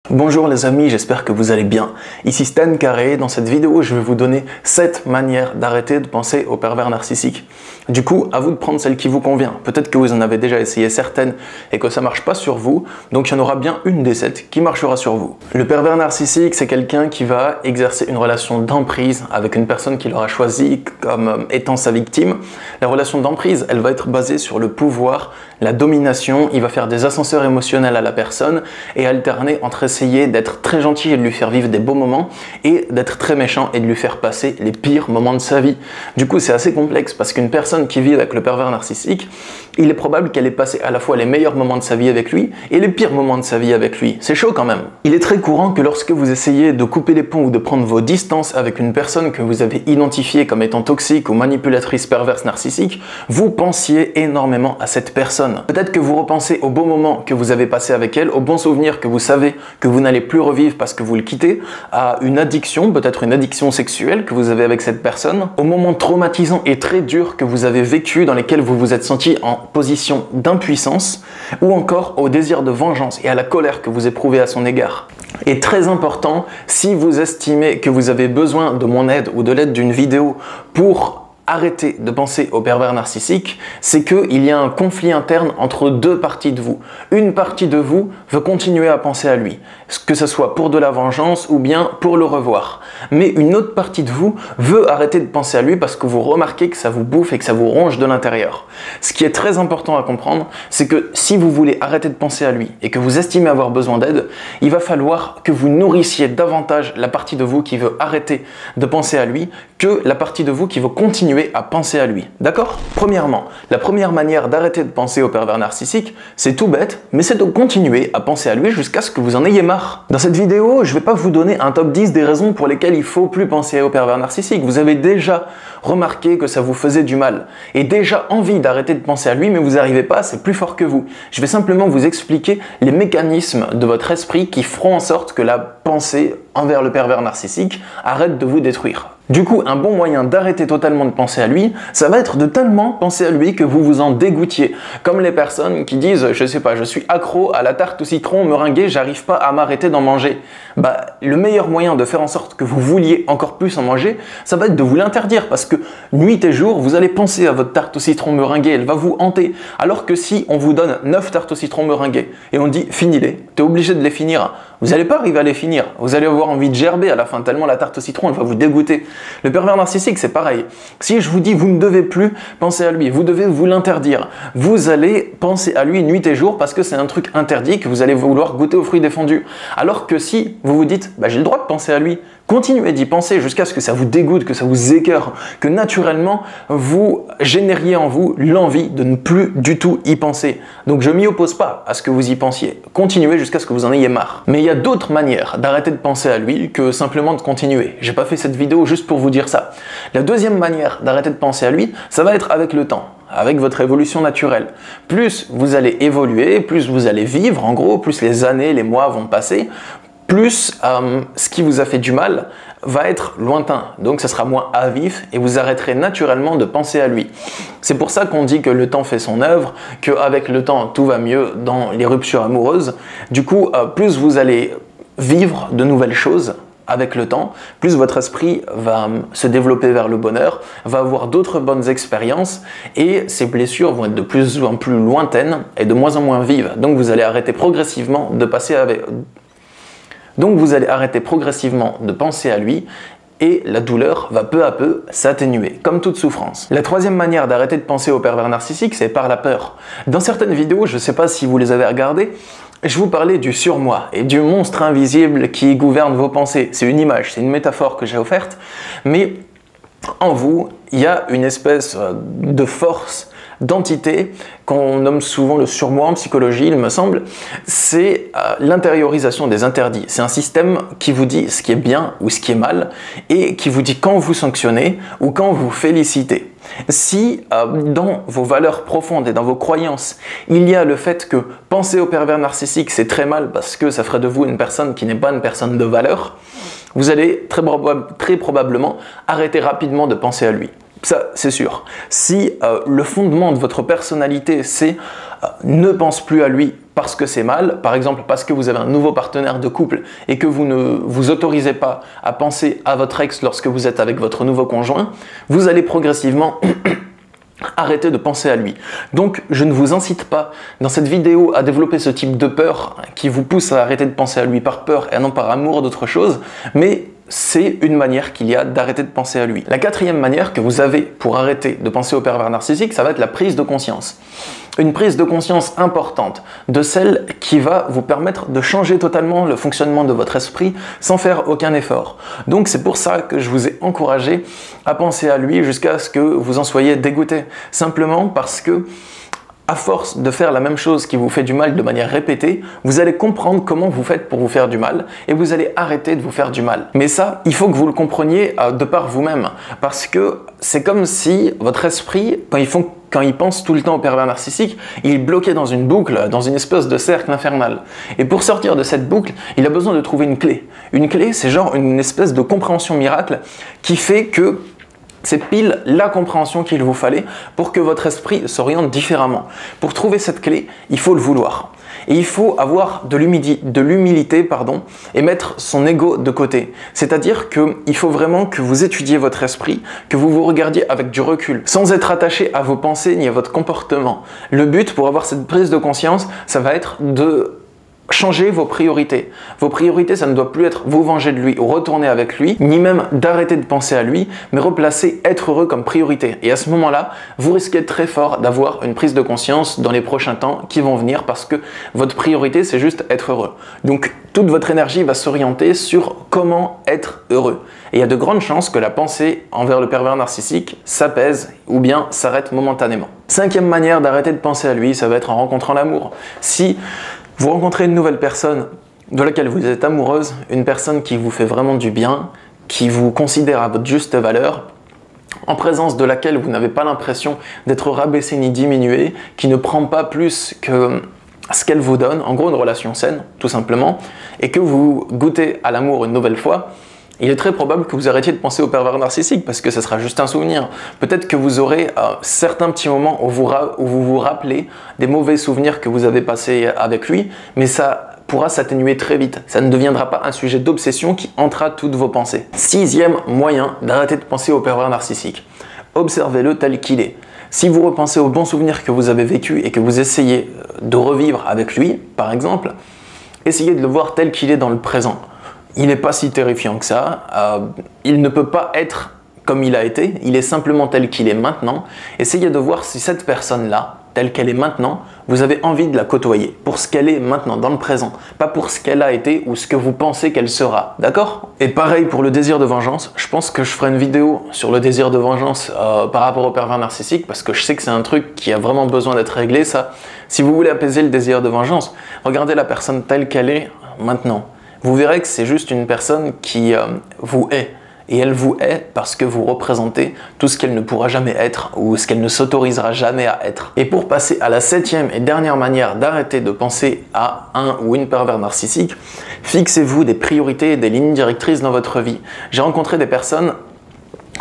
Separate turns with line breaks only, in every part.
Bonjour les amis, j'espère que vous allez bien. Ici Stan Carré, dans cette vidéo je vais vous donner 7 manières d'arrêter de penser au pervers narcissique. Du coup, à vous de prendre celle qui vous convient. Peut-être que vous en avez déjà essayé certaines et que ça marche pas sur vous, donc il y en aura bien une des 7 qui marchera sur vous. Le pervers narcissique, c'est quelqu'un qui va exercer une relation d'emprise avec une personne qu'il aura choisie comme étant sa victime. La relation d'emprise, elle va être basée sur le pouvoir, la domination, il va faire des ascenseurs émotionnels à la personne et alterner entre essayer d'être très gentil et de lui faire vivre des beaux moments et d'être très méchant et de lui faire passer les pires moments de sa vie. Du coup, c'est assez complexe parce qu'une personne qui vit avec le pervers narcissique, il est probable qu'elle ait passé à la fois les meilleurs moments de sa vie avec lui et les pires moments de sa vie avec lui. C'est chaud quand même. Il est très courant que lorsque vous essayez de couper les ponts ou de prendre vos distances avec une personne que vous avez identifiée comme étant toxique ou manipulatrice perverse narcissique, vous pensiez énormément à cette personne. Peut-être que vous repensez aux beaux moments que vous avez passés avec elle, aux bons souvenirs que vous savez que vous n'allez plus revivre parce que vous le quittez, à une addiction, peut-être une addiction sexuelle que vous avez avec cette personne, aux moments traumatisants et très durs que vous avez vécu dans lesquels vous vous êtes senti en position d'impuissance, ou encore au désir de vengeance et à la colère que vous éprouvez à son égard. Et très important, si vous estimez que vous avez besoin de mon aide ou de l'aide d'une vidéo pour arrêter de penser au pervers narcissique, c'est qu'il y a un conflit interne entre deux parties de vous. Une partie de vous veut continuer à penser à lui, que ce soit pour de la vengeance ou bien pour le revoir. Mais une autre partie de vous veut arrêter de penser à lui parce que vous remarquez que ça vous bouffe et que ça vous ronge de l'intérieur. Ce qui est très important à comprendre, c'est que si vous voulez arrêter de penser à lui et que vous estimez avoir besoin d'aide, il va falloir que vous nourrissiez davantage la partie de vous qui veut arrêter de penser à lui que la partie de vous qui veut continuer à penser à lui. D'accord? Premièrement, la première manière d'arrêter de penser au pervers narcissique, c'est tout bête, mais c'est de continuer à penser à lui jusqu'à ce que vous en ayez marre. Dans cette vidéo, je ne vais pas vous donner un top 10 des raisons pour lesquelles il ne faut plus penser au pervers narcissique. Vous avez déjà remarqué que ça vous faisait du mal et déjà envie d'arrêter de penser à lui, mais vous n'arrivez pas, c'est plus fort que vous. Je vais simplement vous expliquer les mécanismes de votre esprit qui feront en sorte que la pensée envers le pervers narcissique arrête de vous détruire. Du coup, un bon moyen d'arrêter totalement de penser à lui, ça va être de tellement penser à lui que vous vous en dégoûtiez. Comme les personnes qui disent, je sais pas, je suis accro à la tarte au citron meringuée, j'arrive pas à m'arrêter d'en manger. Bah, le meilleur moyen de faire en sorte que vous vouliez encore plus en manger, ça va être de vous l'interdire parce que nuit et jour, vous allez penser à votre tarte au citron meringuée, elle va vous hanter. Alors que si on vous donne 9 tartes au citron meringuées et on dit finis-les, t'es obligé de les finir, vous n'allez pas arriver à les finir. Vous allez avoir envie de gerber à la fin tellement la tarte au citron, elle va vous dégoûter. Le pervers narcissique, c'est pareil. Si je vous dis vous ne devez plus penser à lui, vous devez vous l'interdire. Vous allez penser à lui nuit et jour parce que c'est un truc interdit que vous allez vouloir goûter aux fruits défendus. Alors que si vous vous dites bah, j'ai le droit de penser à lui, continuez d'y penser jusqu'à ce que ça vous dégoûte, que ça vous écœure, que naturellement vous génériez en vous l'envie de ne plus du tout y penser. Donc je m'y oppose pas à ce que vous y pensiez. Continuez jusqu'à ce que vous en ayez marre. Mais il y a d'autres manières d'arrêter de penser à lui que simplement de continuer. J'ai pas fait cette vidéo juste pour vous dire ça. La deuxième manière d'arrêter de penser à lui, ça va être avec le temps, avec votre évolution naturelle. Plus vous allez évoluer, plus vous allez vivre, en gros, plus les années, les mois vont passer, plus ce qui vous a fait du mal va être lointain, donc ça sera moins à vif et vous arrêterez naturellement de penser à lui. C'est pour ça qu'on dit que le temps fait son œuvre, qu'avec le temps tout va mieux dans les ruptures amoureuses. Du coup, plus vous allez vivre de nouvelles choses avec le temps, plus votre esprit va se développer vers le bonheur, va avoir d'autres bonnes expériences et ces blessures vont être de plus en plus lointaines et de moins en moins vives. Donc vous allez arrêter progressivement de passer avec... Donc vous allez arrêter progressivement de penser à lui et la douleur va peu à peu s'atténuer, comme toute souffrance. La troisième manière d'arrêter de penser au pervers narcissique, c'est par la peur. Dans certaines vidéos, je ne sais pas si vous les avez regardées, je vous parlais du surmoi et du monstre invisible qui gouverne vos pensées. C'est une image, c'est une métaphore que j'ai offerte, mais en vous, il y a une espèce de force, d'entité qu'on nomme souvent le surmoi en psychologie, il me semble. C'est l'intériorisation des interdits. C'est un système qui vous dit ce qui est bien ou ce qui est mal et qui vous dit quand vous sanctionnez ou quand vous félicitez. Si dans vos valeurs profondes et dans vos croyances, il y a le fait que penser au pervers narcissique c'est très mal parce que ça ferait de vous une personne qui n'est pas une personne de valeur, vous allez très probablement arrêter rapidement de penser à lui. Ça, c'est sûr. Si le fondement de votre personnalité, c'est ne pense plus à lui parce que c'est mal, par exemple parce que vous avez un nouveau partenaire de couple et que vous ne vous autorisez pas à penser à votre ex lorsque vous êtes avec votre nouveau conjoint, vous allez progressivement arrêtez de penser à lui. Donc, je ne vous incite pas dans cette vidéo à développer ce type de peur qui vous pousse à arrêter de penser à lui par peur et non par amour d'autre chose, mais c'est une manière qu'il y a d'arrêter de penser à lui. La quatrième manière que vous avez pour arrêter de penser au pervers narcissique, ça va être la prise de conscience. Une prise de conscience importante, de celle qui va vous permettre de changer totalement le fonctionnement de votre esprit sans faire aucun effort. Donc c'est pour ça que je vous ai encouragé à penser à lui jusqu'à ce que vous en soyez dégoûté. Simplement parce que à force de faire la même chose qui vous fait du mal de manière répétée, vous allez comprendre comment vous faites pour vous faire du mal et vous allez arrêter de vous faire du mal. Mais ça, il faut que vous le compreniez de par vous-même parce que c'est comme si votre esprit, quand il pense tout le temps au pervers narcissique, il est bloqué dans une boucle, dans une espèce de cercle infernal. Et pour sortir de cette boucle, il a besoin de trouver une clé. Une clé, c'est genre une espèce de compréhension miracle qui fait que c'est pile la compréhension qu'il vous fallait pour que votre esprit s'oriente différemment. Pour trouver cette clé, il faut le vouloir. Et il faut avoir de l'humilité et mettre son ego de côté. C'est-à-dire qu'il faut vraiment que vous étudiez votre esprit, que vous vous regardiez avec du recul, sans être attaché à vos pensées ni à votre comportement. Le but pour avoir cette prise de conscience, ça va être de changer vos priorités. Vos priorités, ça ne doit plus être vous venger de lui ou retourner avec lui, ni même d'arrêter de penser à lui, mais replacer être heureux comme priorité. Et à ce moment-là, vous risquez très fort d'avoir une prise de conscience dans les prochains temps qui vont venir parce que votre priorité, c'est juste être heureux. Donc, toute votre énergie va s'orienter sur comment être heureux. Et il y a de grandes chances que la pensée envers le pervers narcissique s'apaise ou bien s'arrête momentanément. Cinquième manière d'arrêter de penser à lui, ça va être en rencontrant l'amour. Si vous rencontrez une nouvelle personne de laquelle vous êtes amoureuse, une personne qui vous fait vraiment du bien, qui vous considère à votre juste valeur, en présence de laquelle vous n'avez pas l'impression d'être rabaissé ni diminué, qui ne prend pas plus que ce qu'elle vous donne, en gros une relation saine, tout simplement, et que vous goûtez à l'amour une nouvelle fois, il est très probable que vous arrêtiez de penser au pervers narcissique parce que ce sera juste un souvenir. Peut-être que vous aurez certains petits moments où vous vous rappelez des mauvais souvenirs que vous avez passés avec lui, mais ça pourra s'atténuer très vite. Ça ne deviendra pas un sujet d'obsession qui hantera toutes vos pensées. Sixième moyen d'arrêter de penser au pervers narcissique. Observez-le tel qu'il est. Si vous repensez aux bons souvenirs que vous avez vécus et que vous essayez de revivre avec lui, par exemple, essayez de le voir tel qu'il est dans le présent. Il n'est pas si terrifiant que ça, il ne peut pas être comme il a été, il est simplement tel qu'il est maintenant. Essayez de voir si cette personne-là, telle qu'elle est maintenant, vous avez envie de la côtoyer, pour ce qu'elle est maintenant, dans le présent, pas pour ce qu'elle a été ou ce que vous pensez qu'elle sera, d'accord? Et pareil pour le désir de vengeance, je pense que je ferai une vidéo sur le désir de vengeance par rapport au pervers narcissique, parce que je sais que c'est un truc qui a vraiment besoin d'être réglé, ça. Si vous voulez apaiser le désir de vengeance, regardez la personne telle qu'elle est maintenant. Vous verrez que c'est juste une personne qui vous hait. Et elle vous hait parce que vous représentez tout ce qu'elle ne pourra jamais être ou ce qu'elle ne s'autorisera jamais à être. Et pour passer à la septième et dernière manière d'arrêter de penser à un ou une pervers narcissique, fixez-vous des priorités et des lignes directrices dans votre vie. J'ai rencontré des personnes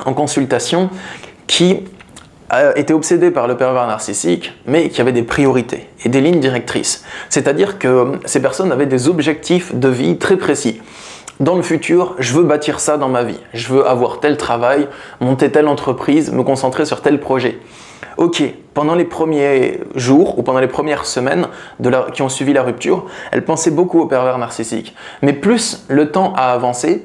en consultation qui étaient obsédés par le pervers narcissique, mais qui avaient des priorités et des lignes directrices. C'est-à-dire que ces personnes avaient des objectifs de vie très précis. Dans le futur, je veux bâtir ça dans ma vie. Je veux avoir tel travail, monter telle entreprise, me concentrer sur tel projet. Ok, pendant les premiers jours ou pendant les premières semaines qui ont suivi la rupture, elles pensaient beaucoup au pervers narcissique. Mais plus le temps a avancé,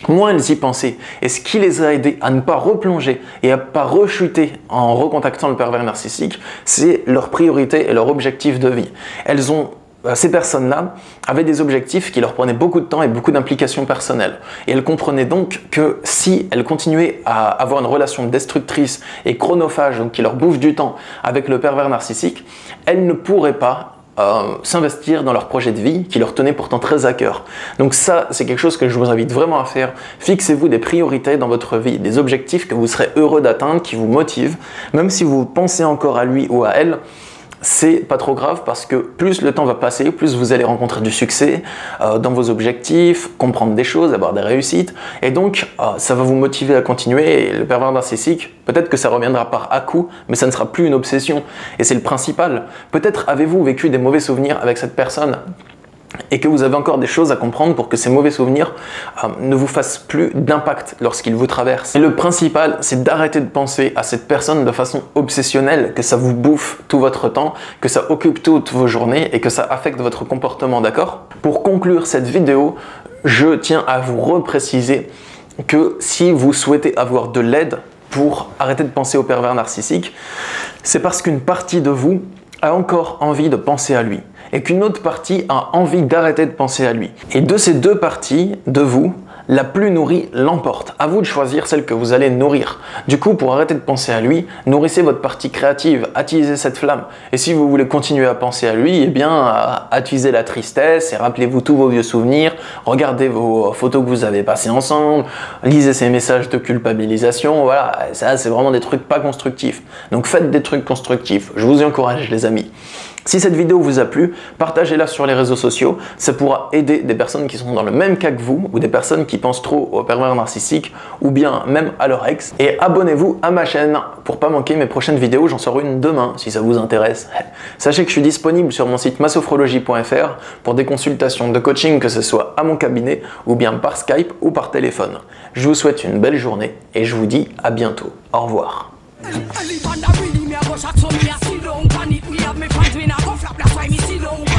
moins elles y pensaient. Et ce qui les a aidées à ne pas replonger et à ne pas rechuter en recontactant le pervers narcissique, c'est leur priorité et leur objectif de vie. Ces personnes-là avaient des objectifs qui leur prenaient beaucoup de temps et beaucoup d'implications personnelles. Et elles comprenaient donc que si elles continuaient à avoir une relation destructrice et chronophage, donc qui leur bouffe du temps avec le pervers narcissique, elles ne pourraient pas s'investir dans leur projet de vie qui leur tenait pourtant très à cœur. Donc ça, c'est quelque chose que je vous invite vraiment à faire. Fixez-vous des priorités dans votre vie, des objectifs que vous serez heureux d'atteindre, qui vous motivent. Même si vous pensez encore à lui ou à elle, c'est pas trop grave parce que plus le temps va passer, plus vous allez rencontrer du succès dans vos objectifs, comprendre des choses, avoir des réussites, et donc ça va vous motiver à continuer. Et le pervers narcissique, peut-être que ça reviendra par à-coup, mais ça ne sera plus une obsession, et c'est le principal. Peut-être avez-vous vécu des mauvais souvenirs avec cette personne, et que vous avez encore des choses à comprendre pour que ces mauvais souvenirs ne vous fassent plus d'impact lorsqu'ils vous traversent. Et le principal, c'est d'arrêter de penser à cette personne de façon obsessionnelle, que ça vous bouffe tout votre temps, que ça occupe toutes vos journées et que ça affecte votre comportement, d'accord? Pour conclure cette vidéo, je tiens à vous repréciser que si vous souhaitez avoir de l'aide pour arrêter de penser au pervers narcissique, c'est parce qu'une partie de vous a encore envie de penser à lui et qu'une autre partie a envie d'arrêter de penser à lui. Et de ces deux parties de vous, la plus nourrie l'emporte. À vous de choisir celle que vous allez nourrir. Du coup, pour arrêter de penser à lui, nourrissez votre partie créative, attisez cette flamme. Et si vous voulez continuer à penser à lui, eh bien, attisez la tristesse et rappelez-vous tous vos vieux souvenirs, regardez vos photos que vous avez passées ensemble, lisez ces messages de culpabilisation, voilà, ça c'est vraiment des trucs pas constructifs. Donc faites des trucs constructifs, je vous y encourage les amis. Si cette vidéo vous a plu, partagez-la sur les réseaux sociaux, ça pourra aider des personnes qui sont dans le même cas que vous, ou des personnes qui pensent trop aux pervers narcissiques, ou bien même à leur ex. Et abonnez-vous à ma chaîne pour pas manquer mes prochaines vidéos, j'en sors une demain si ça vous intéresse. Sachez que je suis disponible sur mon site masophrologie.fr pour des consultations de coaching, que ce soit à mon cabinet, ou bien par Skype ou par téléphone. Je vous souhaite une belle journée et je vous dis à bientôt. Au revoir.
Me a go shot, so me a sit down pan it. Me have me pants, me nah go flap, that's why me sit down.